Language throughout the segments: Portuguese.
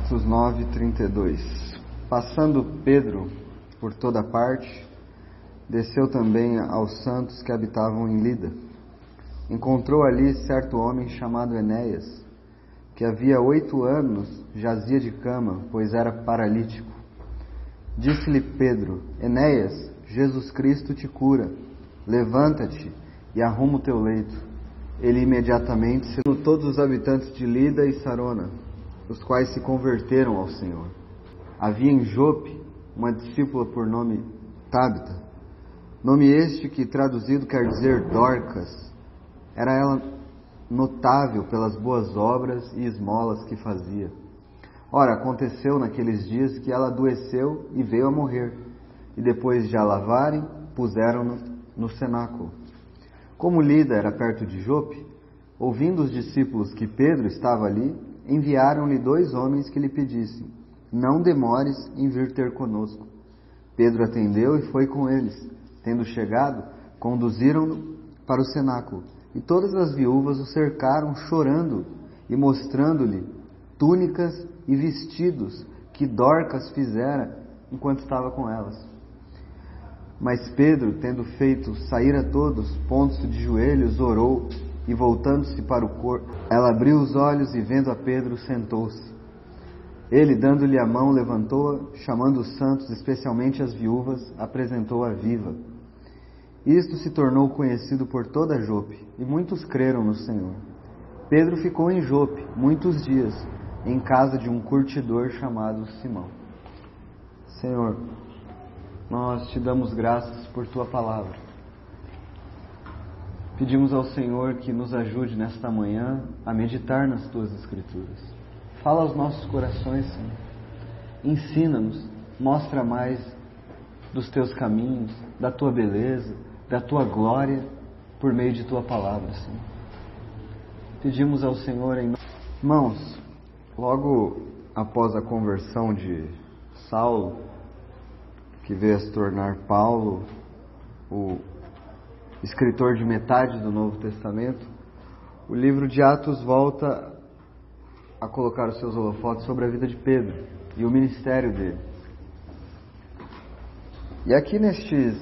Atos 9:32. Passando Pedro por toda parte, desceu também aos santos que habitavam em Lida. Encontrou ali certo homem chamado Enéas, que havia 8 anos jazia de cama, pois era paralítico. Disse-lhe Pedro: Enéas, Jesus Cristo te cura. Levanta-te e arruma o teu leito. Ele imediatamente se todos os habitantes de Lida e Sarona, os quais se converteram ao Senhor. Havia em Jope uma discípula por nome Tábita, nome este que traduzido quer dizer Dorcas. Era ela notável pelas boas obras e esmolas que fazia. Ora, aconteceu naqueles dias que ela adoeceu e veio a morrer, e depois de a lavarem, puseram-no no cenáculo. Como Lida era perto de Jope, ouvindo os discípulos que Pedro estava ali, enviaram-lhe 2 homens que lhe pedissem: não demores em vir ter conosco. Pedro atendeu e foi com eles. Tendo chegado, conduziram-no para o cenáculo, e todas as viúvas o cercaram chorando e mostrando-lhe túnicas e vestidos que Dorcas fizera enquanto estava com elas. Mas Pedro, tendo feito sair a todos, pondo-se de joelhos, orou, e voltando-se para o corpo, ela abriu os olhos e, vendo a Pedro, sentou-se. Ele, dando-lhe a mão, levantou-a, chamando os santos, especialmente as viúvas, apresentou-a viva. Isto se tornou conhecido por toda Jope, e muitos creram no Senhor. Pedro ficou em Jope muitos dias, em casa de um curtidor chamado Simão. Senhor, nós te damos graças por tua palavra. Pedimos ao Senhor que nos ajude nesta manhã a meditar nas tuas escrituras. Fala aos nossos corações, Senhor. Ensina-nos, mostra mais dos teus caminhos, da tua beleza, da tua glória, por meio de tua palavra, Senhor. Pedimos ao Senhor em nome... Irmãos, logo após a conversão de Saulo, que veio a se tornar Paulo, o escritor de metade do Novo Testamento, o livro de Atos volta a colocar os seus holofotes sobre a vida de Pedro e o ministério dele. E aqui nestes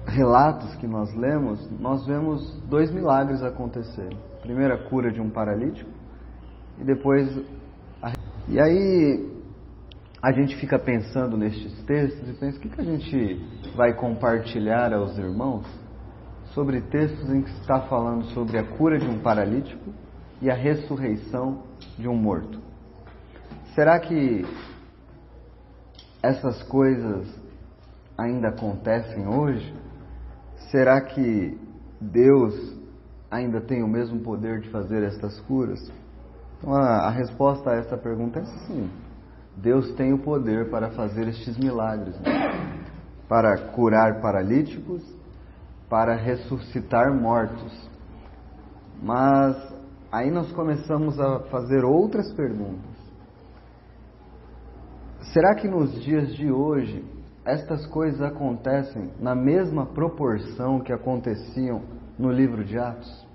relatos que nós lemos, nós vemos 2 milagres acontecerem. Primeiro, a cura de um paralítico, e depois... E aí a gente fica pensando nestes textos e pensa: o que a gente vai compartilhar aos irmãos sobre textos em que está falando sobre a cura de um paralítico e a ressurreição de um morto? Será que essas coisas ainda acontecem hoje? Será que Deus ainda tem o mesmo poder de fazer estas curas? Então a resposta a essa pergunta é sim. Deus tem o poder para fazer estes milagres, né? Para curar paralíticos, para ressuscitar mortos. Mas aí nós começamos a fazer outras perguntas. Será que nos dias de hoje estas coisas acontecem na mesma proporção que aconteciam no livro de Atos?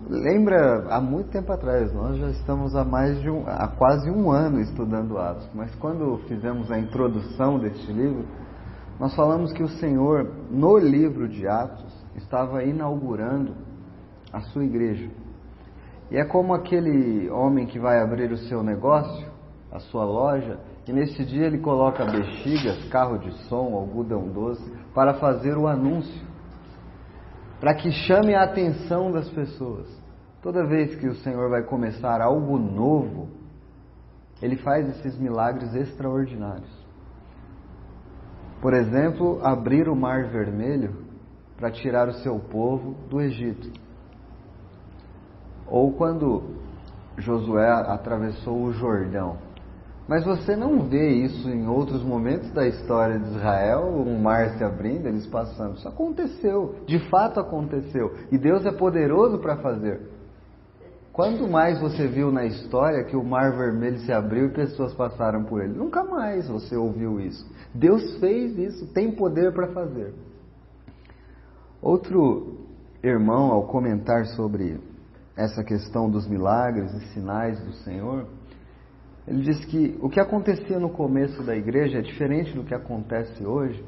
Lembra, há muito tempo atrás, nós já estamos há quase um ano estudando Atos, mas quando fizemos a introdução deste livro, nós falamos que o Senhor, no livro de Atos, estava inaugurando a sua igreja. E é como aquele homem que vai abrir o seu negócio, a sua loja, e neste dia ele coloca bexigas, carro de som, algodão doce, para fazer o anúncio, para que chame a atenção das pessoas. Toda vez que o Senhor vai começar algo novo, Ele faz esses milagres extraordinários. Por exemplo, abrir o Mar Vermelho para tirar o seu povo do Egito. Ou quando Josué atravessou o Jordão. Mas você não vê isso em outros momentos da história de Israel, um mar se abrindo, eles passando. Isso aconteceu, de fato aconteceu. E Deus é poderoso para fazer. Quando mais você viu na história que o Mar Vermelho se abriu e pessoas passaram por ele? Nunca mais você ouviu isso. Deus fez isso, tem poder para fazer. Outro irmão, ao comentar sobre essa questão dos milagres e sinais do Senhor, ele diz que o que acontecia no começo da igreja é diferente do que acontece hoje,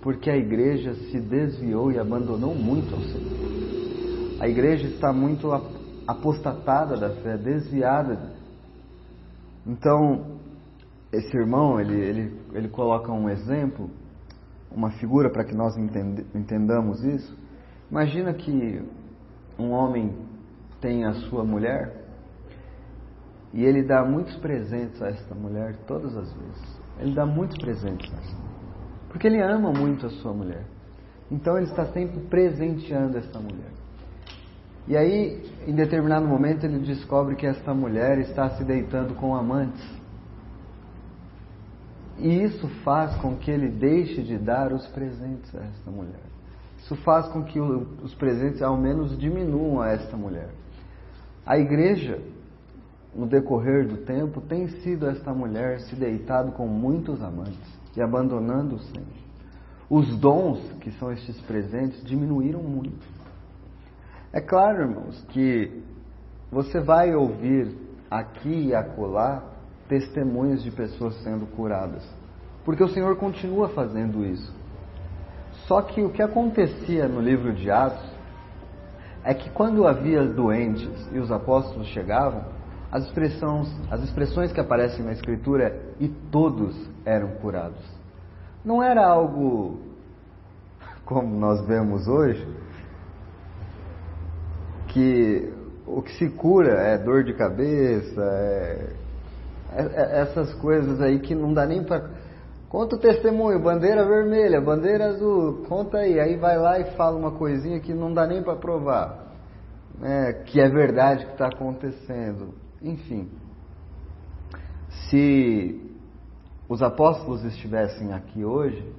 porque a igreja se desviou e abandonou muito ao Senhor. A igreja está muito apostatada da fé, desviada. Então, esse irmão, ele coloca um exemplo, uma figura para que nós entendamos isso. Imagina que um homem tem a sua mulher e ele dá muitos presentes a esta mulher todas as vezes. Ele dá muitos presentes a esta mulher, porque ele ama muito a sua mulher. Então ele está sempre presenteando esta mulher. E aí, em determinado momento, ele descobre que esta mulher está se deitando com amantes. E isso faz com que ele deixe de dar os presentes a esta mulher. Isso faz com que os presentes ao menos diminuam a esta mulher. A igreja, no decorrer do tempo, tem sido esta mulher se deitado com muitos amantes e abandonando o Senhor. Os dons, que são estes presentes, diminuíram muito. É claro, irmãos, que você vai ouvir aqui e acolá testemunhos de pessoas sendo curadas, porque o Senhor continua fazendo isso. Só que o que acontecia no livro de Atos é que quando havia doentes e os apóstolos chegavam, as expressões que aparecem na Escritura é "e todos eram curados". Não era algo como nós vemos hoje, que o que se cura é dor de cabeça, essas coisas aí que não dá nem para... Conta o testemunho, bandeira vermelha, bandeira azul, conta aí vai lá e fala uma coisinha que não dá nem para provar, né, que é verdade que está acontecendo. Enfim, se os apóstolos estivessem aqui hoje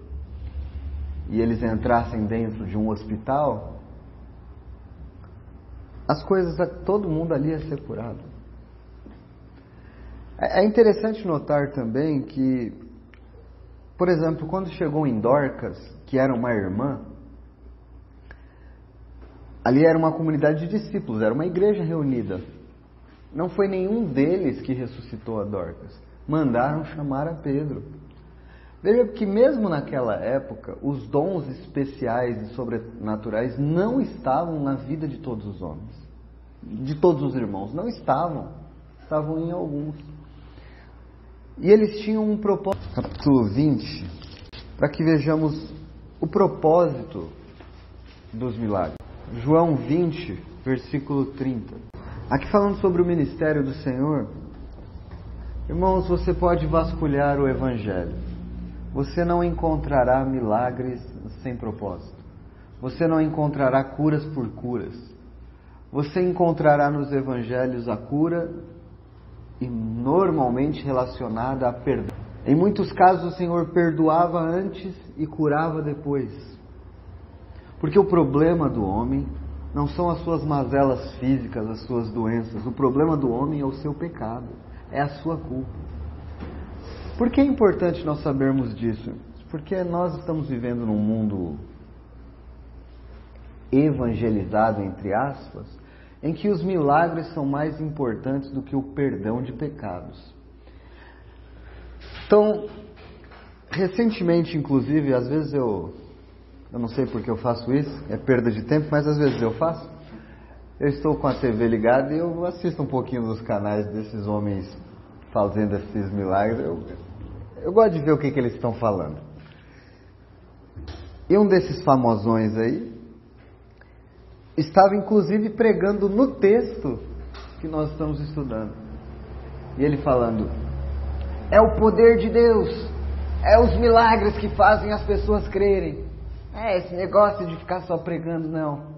e eles entrassem dentro de um hospital, as coisas, todo mundo ali ia ser curado. É interessante notar também que, por exemplo, quando chegou em Dorcas, que era uma irmã, ali era uma comunidade de discípulos, era uma igreja reunida. Não foi nenhum deles que ressuscitou a Dorcas. Mandaram chamar a Pedro. Veja que mesmo naquela época, os dons especiais e sobrenaturais não estavam na vida de todos os homens, de todos os irmãos. Não estavam. Estavam em alguns. E eles tinham um propósito. Capítulo 20, para que vejamos o propósito dos milagres. João 20, versículo 30. Aqui falando sobre o ministério do Senhor, irmãos, você pode vasculhar o Evangelho. Você não encontrará milagres sem propósito. Você não encontrará curas por curas. Você encontrará nos Evangelhos a cura e normalmente relacionada a perdão. Em muitos casos o Senhor perdoava antes e curava depois. Porque o problema do homem não são as suas mazelas físicas, as suas doenças. O problema do homem é o seu pecado, é a sua culpa. Por que é importante nós sabermos disso? Porque nós estamos vivendo num mundo evangelizado, entre aspas, em que os milagres são mais importantes do que o perdão de pecados. Então, recentemente, inclusive, às vezes eu não sei porque eu faço isso, é perda de tempo, mas às vezes eu faço. Eu estou com a TV ligada e eu assisto um pouquinho dos canais desses homens fazendo esses milagres. Eu gosto de ver o que eles estão falando. E um desses famosões aí estava inclusive pregando no texto que nós estamos estudando. E ele falando: é o poder de Deus, é os milagres que fazem as pessoas crerem. Esse negócio de ficar só pregando, não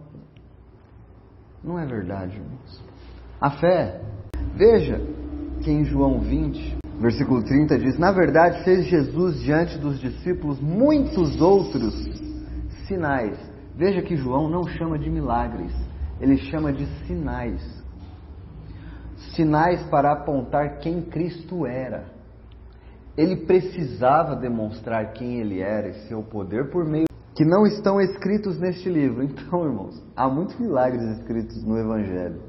é verdade, irmãos. A fé, veja que em João 20, versículo 30 diz: na verdade fez Jesus diante dos discípulos muitos outros sinais. Veja que João não chama de milagres, ele chama de sinais. Sinais para apontar quem Cristo era. Ele precisava demonstrar quem ele era e seu poder por meio que não estão escritos neste livro. Então, irmãos, há muitos milagres escritos no Evangelho,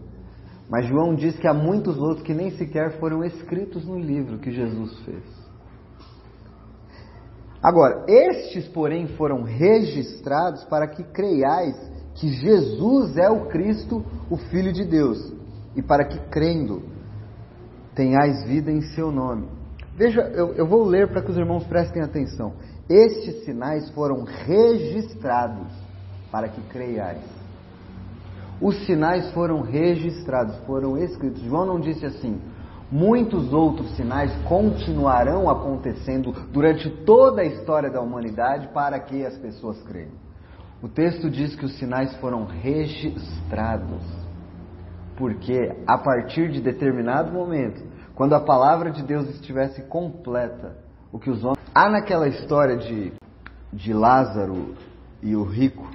Mas João diz que há muitos outros que nem sequer foram escritos no livro que Jesus fez. Agora, estes, porém, foram registrados para que creiais que Jesus é o Cristo, o Filho de Deus, e para que, crendo, tenhais vida em seu nome. Veja, eu vou ler para que os irmãos prestem atenção. Estes sinais foram registrados para que creiais. Os sinais foram registrados, foram escritos. João não disse assim: muitos outros sinais continuarão acontecendo durante toda a história da humanidade para que as pessoas creiam. O texto diz que os sinais foram registrados, porque a partir de determinado momento, quando a palavra de Deus estivesse completa, o que os homens... Há naquela história de Lázaro e o rico,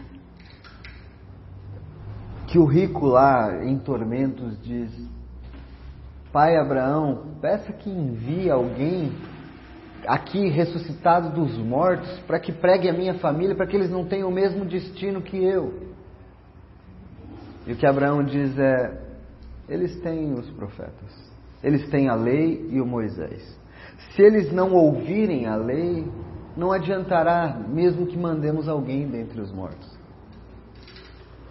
que o rico lá em tormentos diz: Pai Abraão, peça que envie alguém aqui ressuscitado dos mortos para que pregue a minha família, para que eles não tenham o mesmo destino que eu. E o que Abraão diz é: eles têm os profetas, eles têm a lei e o Moisés. Se eles não ouvirem a lei, não adiantará mesmo que mandemos alguém dentre os mortos.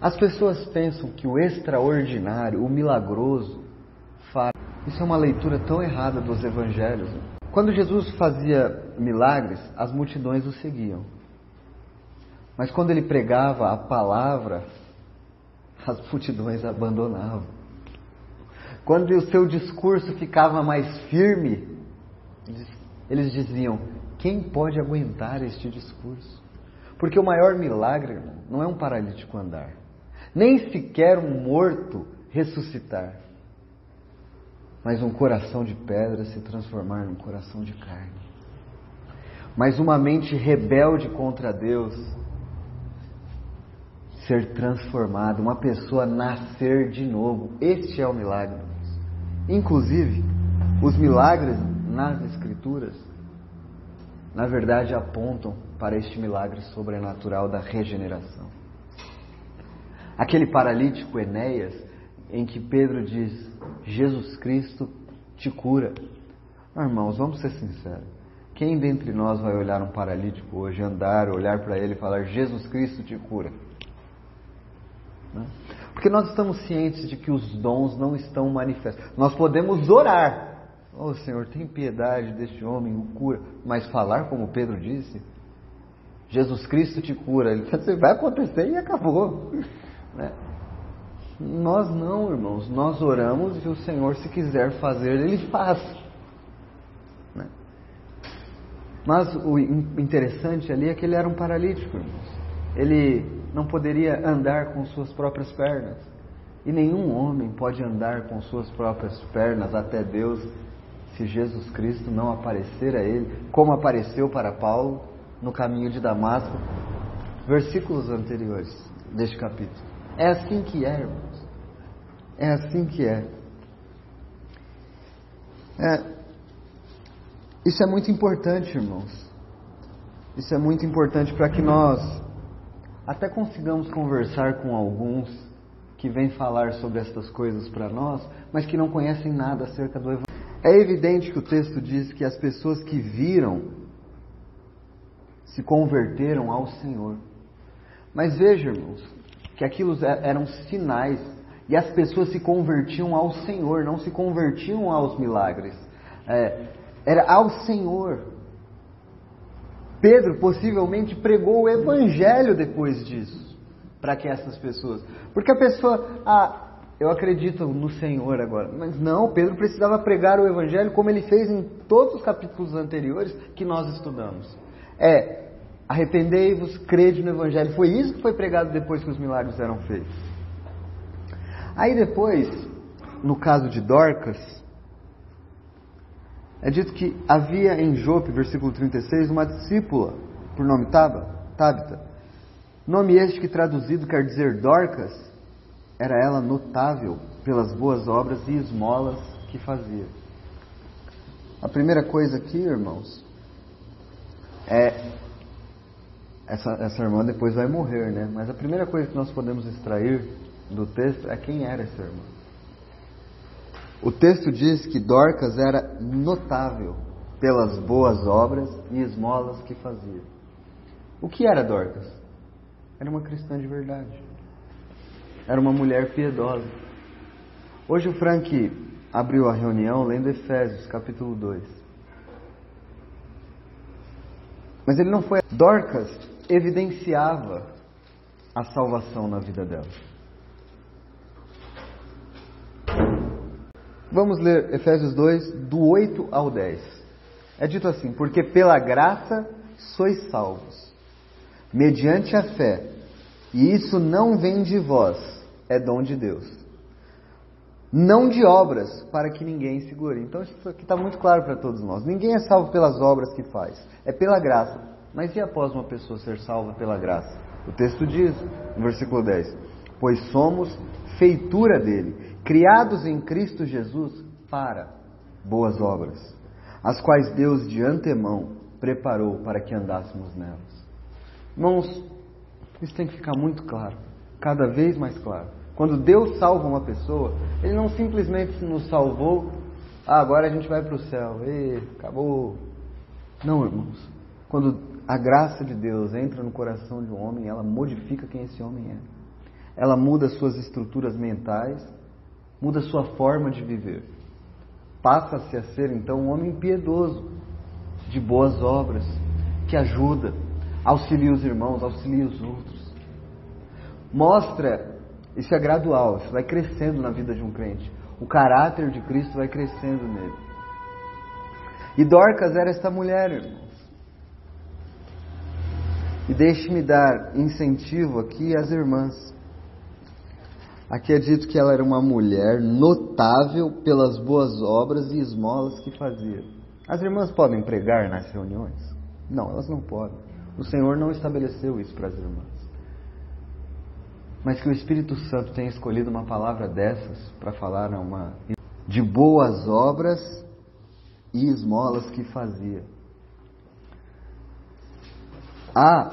As pessoas pensam que o extraordinário, o milagroso, isso é uma leitura tão errada dos evangelhos. Quando Jesus fazia milagres, as multidões o seguiam. Mas quando ele pregava a palavra, as multidões abandonavam. Quando o seu discurso ficava mais firme, eles diziam: quem pode aguentar este discurso? Porque o maior milagre, irmão, não é um paralítico andar, nem sequer um morto ressuscitar, mas um coração de pedra se transformar num coração de carne. Mas uma mente rebelde contra Deus ser transformada, uma pessoa nascer de novo. Este é o milagre. Inclusive, os milagres nas Escrituras, na verdade, apontam para este milagre sobrenatural da regeneração. Aquele paralítico Enéas, em que Pedro diz: Jesus Cristo te cura. Irmãos, vamos ser sinceros. Quem dentre nós vai olhar um paralítico hoje, andar, olhar para ele e falar: Jesus Cristo te cura? Não? Porque nós estamos cientes de que os dons não estão manifestos. Nós podemos orar: oh Senhor, tem piedade deste homem, o cura. Mas falar como Pedro disse: Jesus Cristo te cura, ele vai acontecer e acabou. Né? Nós não, irmãos, nós oramos e o Senhor, se quiser fazer, Ele faz. Né? Mas o interessante ali é que ele era um paralítico, irmãos. Ele não poderia andar com suas próprias pernas. E nenhum homem pode andar com suas próprias pernas até Deus, se Jesus Cristo não aparecer a ele, como apareceu para Paulo no caminho de Damasco, versículos anteriores deste capítulo. É assim que é, irmãos. É assim que é. Isso é muito importante, irmãos. Isso é muito importante para que nós até consigamos conversar com alguns que vêm falar sobre estas coisas para nós, mas que não conhecem nada acerca do Evangelho. É evidente que o texto diz que as pessoas que viram se converteram ao Senhor. Mas veja, irmãos, que aquilo eram sinais, e as pessoas se convertiam ao Senhor, não se convertiam aos milagres. Era ao Senhor. Pedro possivelmente pregou o Evangelho depois disso, para que essas pessoas... Porque a pessoa, eu acredito no Senhor agora. Mas não, Pedro precisava pregar o Evangelho como ele fez em todos os capítulos anteriores que nós estudamos. Arrependei-vos, crede no Evangelho. Foi isso que foi pregado depois que os milagres eram feitos. Aí depois, no caso de Dorcas, é dito que havia em Jope, versículo 36, uma discípula, por nome Tábita. Nome este que traduzido quer dizer Dorcas. Era ela notável pelas boas obras e esmolas que fazia. A primeira coisa aqui, irmãos, essa irmã depois vai morrer, né? Mas a primeira coisa que nós podemos extrair do texto é quem era essa irmã. O texto diz que Dorcas era notável pelas boas obras e esmolas que fazia. O que era Dorcas? Era uma cristã de verdade. Era uma mulher piedosa. Hoje o Frank abriu a reunião lendo Efésios, capítulo 2. Mas ele não foi. Dorcas evidenciava a salvação na vida dela. Vamos ler Efésios 2, do 8 ao 10. É dito assim: porque pela graça sois salvos, mediante a fé, e isso não vem de vós, é dom de Deus, não de obras, para que ninguém se glorie. Então isso aqui está muito claro para todos nós. Ninguém é salvo pelas obras que faz, é pela graça. Mas e após uma pessoa ser salva pela graça? O texto diz, no versículo 10, pois somos feitura dele, criados em Cristo Jesus para boas obras, as quais Deus de antemão preparou para que andássemos nelas. Irmãos, isso tem que ficar muito claro, cada vez mais claro. Quando Deus salva uma pessoa, Ele não simplesmente nos salvou, agora a gente vai para o céu, acabou. Não, irmãos. Quando a graça de Deus entra no coração de um homem, ela modifica quem esse homem é. Ela muda suas estruturas mentais, muda sua forma de viver. Passa-se a ser então um homem piedoso, de boas obras, que ajuda, auxilia os irmãos, auxilia os outros. Mostra, isso é gradual, isso vai crescendo na vida de um crente. O caráter de Cristo vai crescendo nele. E Dorcas era esta mulher, irmãos. E deixe-me dar incentivo aqui às irmãs. Aqui é dito que ela era uma mulher notável pelas boas obras e esmolas que fazia. As irmãs podem pregar nas reuniões? Não, elas não podem. O Senhor não estabeleceu isso para as irmãs. Mas que o Espírito Santo tenha escolhido uma palavra dessas para falar de boas obras e esmolas que fazia. Há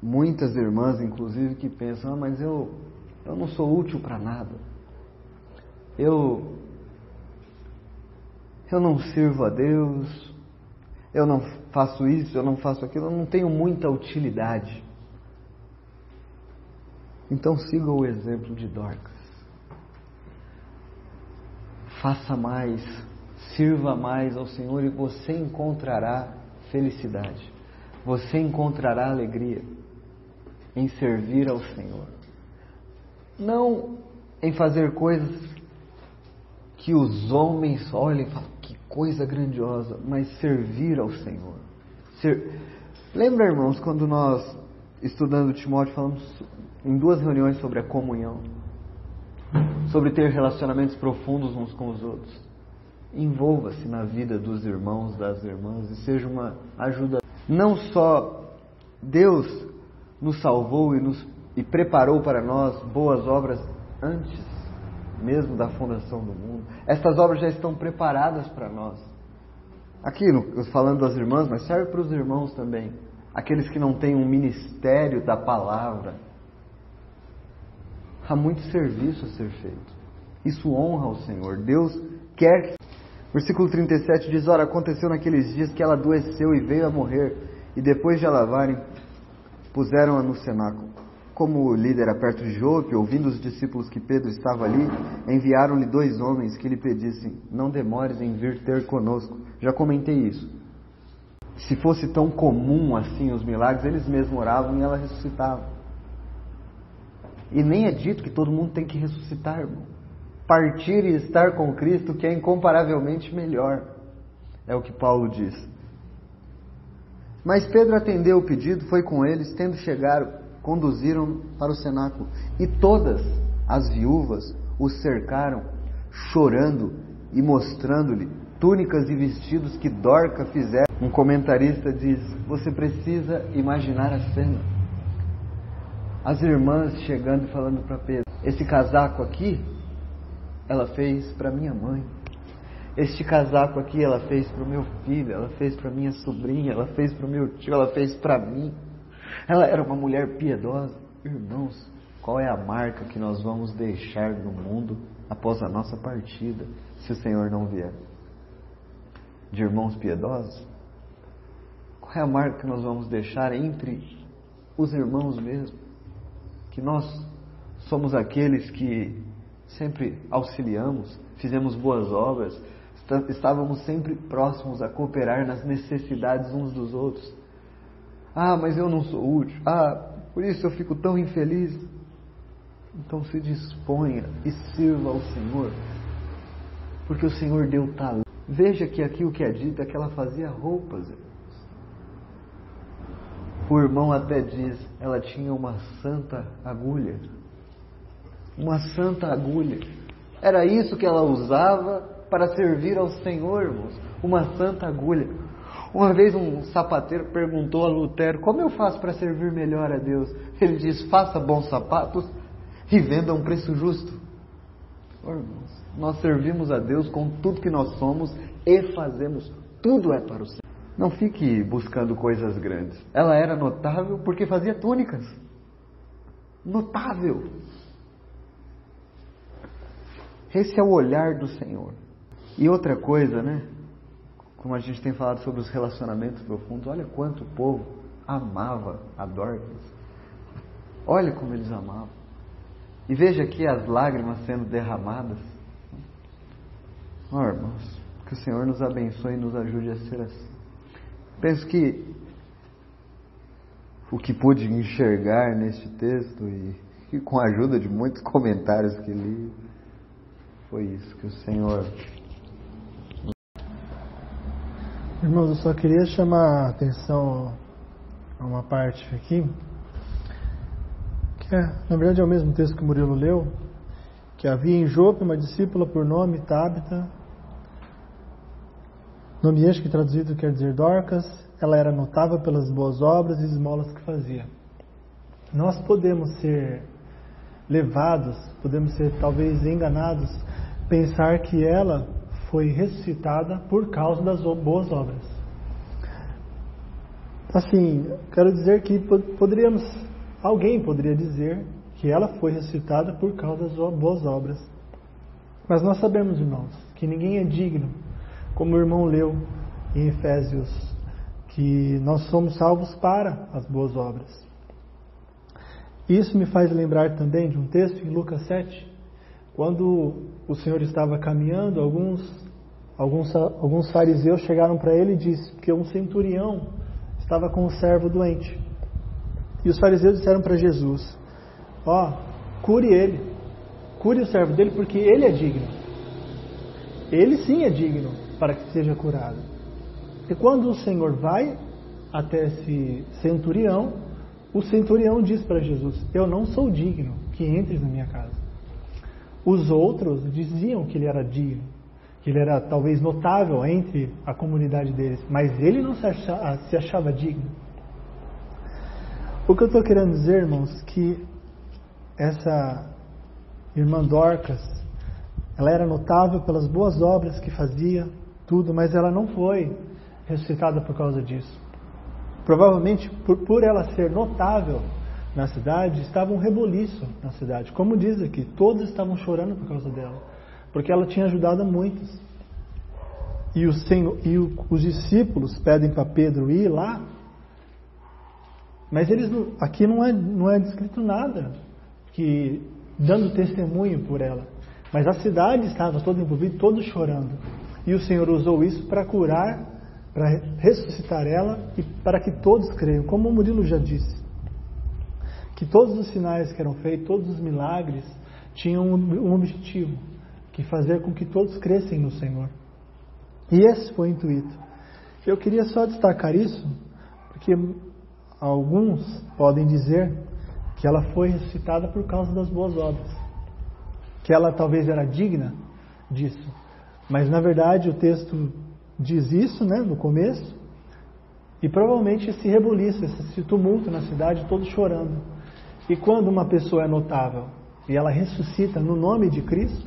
muitas irmãs, inclusive, que pensam, mas eu não sou útil para nada. Eu não sirvo a Deus, eu não faço isso, eu não faço aquilo, eu não tenho muita utilidade. Então siga o exemplo de Dorcas. Faça mais, sirva mais ao Senhor e você encontrará felicidade. Você encontrará alegria em servir ao Senhor. Não em fazer coisas que os homens olhem e falam, que coisa grandiosa, mas servir ao Senhor. Lembra, irmãos, quando nós, estudando Timóteo, falamos em 2 reuniões sobre a comunhão, sobre ter relacionamentos profundos uns com os outros? Envolva-se na vida dos irmãos, das irmãs, e seja uma ajuda. Não só Deus nos salvou e preparou para nós boas obras antes mesmo da fundação do mundo. Estas obras já estão preparadas para nós. Aqui, falando das irmãs, mas serve para os irmãos também. Aqueles que não têm um ministério da palavra. Há muito serviço a ser feito. Isso honra ao Senhor. Deus quer que... Versículo 37 diz, ora, aconteceu naqueles dias que ela adoeceu e veio a morrer, e depois de a lavarem, puseram-a no cenáculo. Como o líder era perto de Jope, ouvindo os discípulos que Pedro estava ali, enviaram-lhe 2 homens que lhe pedissem, não demores em vir ter conosco. Já comentei isso. Se fosse tão comum assim os milagres, eles mesmos oravam e ela ressuscitava. E nem é dito que todo mundo tem que ressuscitar, irmão. Partir e estar com Cristo, que é incomparavelmente melhor. É o que Paulo diz. Mas Pedro atendeu o pedido, foi com eles, tendo chegado, conduziram para o cenáculo. E todas as viúvas o cercaram, chorando e mostrando-lhe túnicas e vestidos que Dorcas fizera. Um comentarista diz, você precisa imaginar a cena. As irmãs chegando e falando para Pedro, esse casaco aqui, ela fez para minha mãe. Este casaco aqui ela fez para o meu filho, ela fez para minha sobrinha, ela fez para o meu tio, ela fez para mim. Ela era uma mulher piedosa. Irmãos, Qual é a marca que nós vamos deixar no mundo após a nossa partida, se o Senhor não vier? De irmãos piedosos? Qual é a marca que nós vamos deixar entre os irmãos mesmo? Que nós somos aqueles que sempre auxiliamos, fizemos boas obras, estávamos sempre próximos a cooperar nas necessidades uns dos outros. Ah, mas eu não sou útil. Ah, por isso eu fico tão infeliz. Então se disponha e sirva ao Senhor, porque o Senhor deu talento. Veja que aqui o que é dito é que ela fazia roupas. O irmão até diz, ela tinha uma santa agulha. Uma santa agulha. Era isso que ela usava para servir ao Senhor, irmãos. Uma santa agulha. Uma vez um sapateiro perguntou a Lutero, como eu faço para servir melhor a Deus? Ele diz, faça bons sapatos e venda a um preço justo. Oh, irmãos, nós servimos a Deus com tudo que nós somos e fazemos. Tudo é para o Senhor. Não fique buscando coisas grandes. Ela era notável porque fazia túnicas. Notável. Esse é o olhar do Senhor. E outra coisa, né? Como a gente tem falado sobre os relacionamentos profundos, olha quanto o povo amava a Dorcas. Olha como eles amavam. E veja aqui as lágrimas sendo derramadas. Oh, irmãos, que o Senhor nos abençoe e nos ajude a ser assim. Penso que o que pude enxergar neste texto e com a ajuda de muitos comentários que li, foi isso, que o Senhor... Irmãos, eu só queria chamar a atenção a uma parte aqui, que na verdade é o mesmo texto que o Murilo leu, que havia em Jope uma discípula por nome Tabita, nome este que traduzido quer dizer Dorcas. Ela era notável pelas boas obras e esmolas que fazia. Nós podemos ser levados, podemos ser talvez enganados, pensar que ela foi ressuscitada por causa das boas obras. Assim, quero dizer que alguém poderia dizer que ela foi ressuscitada por causa das boas obras. Mas nós sabemos, irmãos, que ninguém é digno, como o irmão leu em Efésios, que nós somos salvos para as boas obras. Isso me faz lembrar também de um texto em Lucas 7, quando o Senhor estava caminhando, alguns fariseus chegaram para ele e disseram que um centurião estava com um servo doente. E os fariseus disseram para Jesus, cure ele, cure o servo dele, porque ele é digno. Ele sim é digno para que seja curado. E quando o Senhor vai até esse centurião, o centurião diz para Jesus, eu não sou digno que entres na minha casa. Os outros diziam que ele era digno, que ele era talvez notável entre a comunidade deles, mas ele não se achava digno. O que eu estou querendo dizer, irmãos, que essa irmã Dorcas, ela era notável pelas boas obras que fazia, tudo, mas ela não foi ressuscitada por causa disso. Provavelmente, por ela ser notável na cidade, estava um reboliço na cidade. Como diz aqui, todos estavam chorando por causa dela, porque ela tinha ajudado a muitos. E os discípulos pedem para Pedro ir lá, mas aqui não é descrito nada que dando testemunho por ela. Mas a cidade estava toda envolvida, todos chorando. E o Senhor usou isso para curar, para ressuscitar ela e para que todos creiam. Como o Murilo já disse, que todos os sinais que eram feitos, todos os milagres, tinham um objetivo, que fazer com que todos crescem no Senhor. E esse foi o intuito. Eu queria só destacar isso, porque alguns podem dizer que ela foi ressuscitada por causa das boas obras, que ela talvez era digna disso. Mas na verdade o texto diz isso, né, no começo, e provavelmente esse reboliço, esse tumulto na cidade, todos chorando. E quando uma pessoa é notável e ela ressuscita no nome de Cristo,